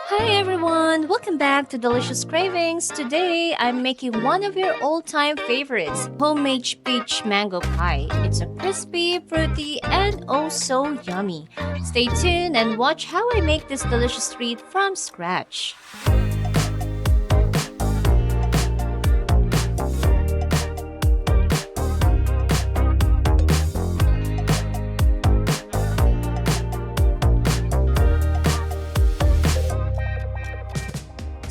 Hi everyone, welcome back to Dollicious Cravings. Today I'm making one of your all-time favorites, homemade peach mango pie. It's a crispy, fruity, and oh so yummy. Stay tuned and watch how I make this delicious treat from scratch.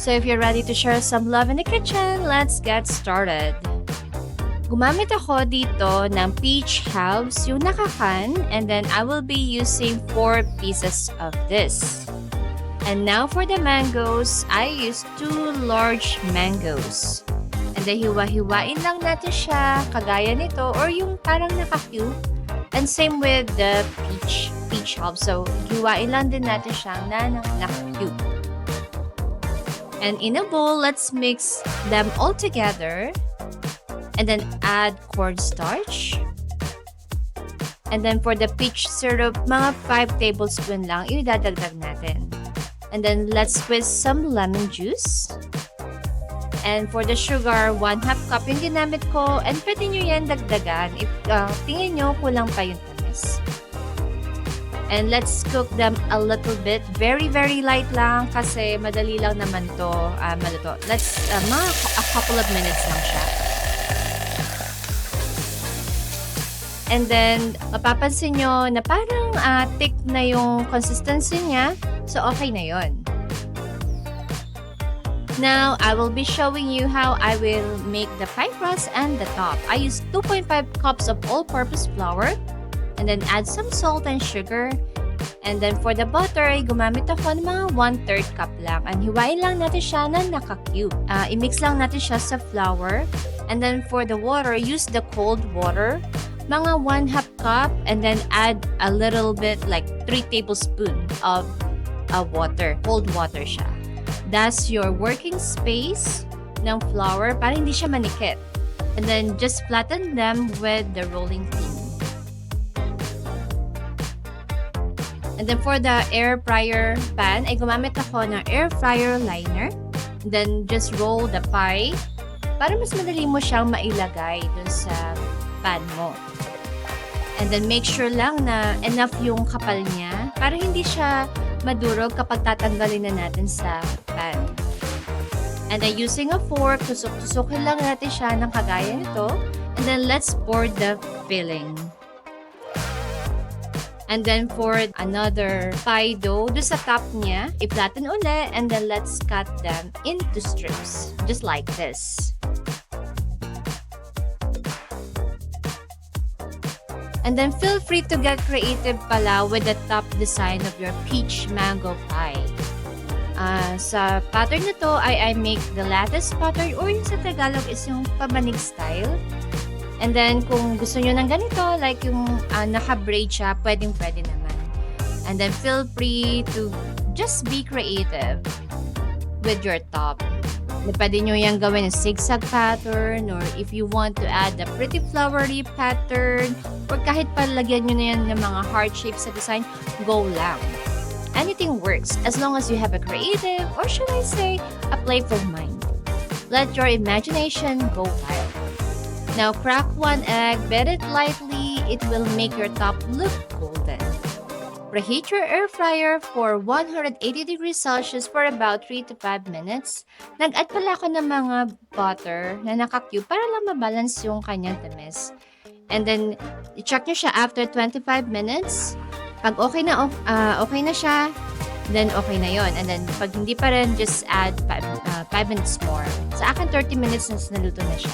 So if you're ready to share some love in the kitchen, let's get started. Gumamit ako dito ng peach halves, yung nakakan, and then I will be using 4 pieces of this. And now for the mangoes, I use 2 large mangoes. And then hiwa-hiwain lang natin siya, kagaya nito, or yung parang naka-cube. And same with the peach halves. So hiwain lang din natin siya na naka-cube. And in a bowl, let's mix them all together. And then add cornstarch. And then for the peach syrup, mga 5 tablespoon lang, idadagdag natin. And then let's squeeze some lemon juice. And for the sugar, 1/2 cup yung ginamit ko. And pwede nyo yan dagdagan if tingin nyo kulang pa yung tamis. And let's cook them a little bit. Very, very light lang kasi madali lang naman to maluto. Let's, a couple of minutes lang siya. And then, mapapansin nyo na parang thick na yung consistency niya. So, okay na yon. Now, I will be showing you how I will make the pie crust and the top. I use 2.5 cups of all-purpose flour. And then add some salt and sugar. And then for the butter, ay gumamit ako ng mga 1/3 cup lang. And hiwain lang natin siya na naka-cube. I-mix lang natin siya sa flour. And then for the water, use the cold water. Mga 1/2 cup. And then add a little bit, like 3 tablespoons of water. Cold water siya. That's your working space ng flour para hindi siya manikit. And then just flatten them with the rolling pin. And then for the air fryer pan, ay gumamit ako ng air fryer liner. And then just roll the pie para mas madali mo siyang mailagay dun sa pan mo. And then make sure lang na enough yung kapal niya para hindi siya madurog kapag tatanggalin na natin sa pan. And then using a fork, tusok-tusokin lang natin siya ng kagaya nito. And then let's pour the filling. And then for another pie dough, doon sa top niya, i-flatten uli, and then let's cut them into strips, just like this. And then feel free to get creative pala with the top design of your peach mango pie. Sa pattern na to, I make the lattice pattern, or yung sa Tagalog is yung pamanig style. And then, kung gusto nyo ng ganito, like yung naka-braid siya, pwedeng-pwede naman. And then, feel free to just be creative with your top. Pwede nyo yung gawin ng zigzag pattern, or if you want to add a pretty flowery pattern, or kahit palagyan nyo na yan ng mga heart shapes sa design, go lang. Anything works as long as you have a creative, or should I say, a playful mind. Let your imagination go wild. Now, crack 1 egg, beat it lightly, it will make your top look golden. Preheat your air fryer for 180 degrees Celsius for about 3 to 5 minutes. Nag-add pala ako ng mga butter na naka-cube para lang mabalance yung kanyang tamis. And then, i-check nyo siya after 25 minutes. Pag okay na siya, then okay na yon. And then, pag hindi pa rin, just add 5 minutes more. Sa akin, 30 minutes na naluto na siya.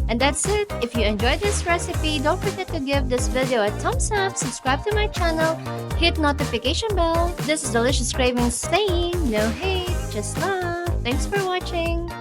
And that's it. If you enjoyed this recipe, don't forget to give this video a thumbs up, subscribe to my channel, hit notification bell. This is Dollicious Cravings saying no hate, just love. Thanks for watching.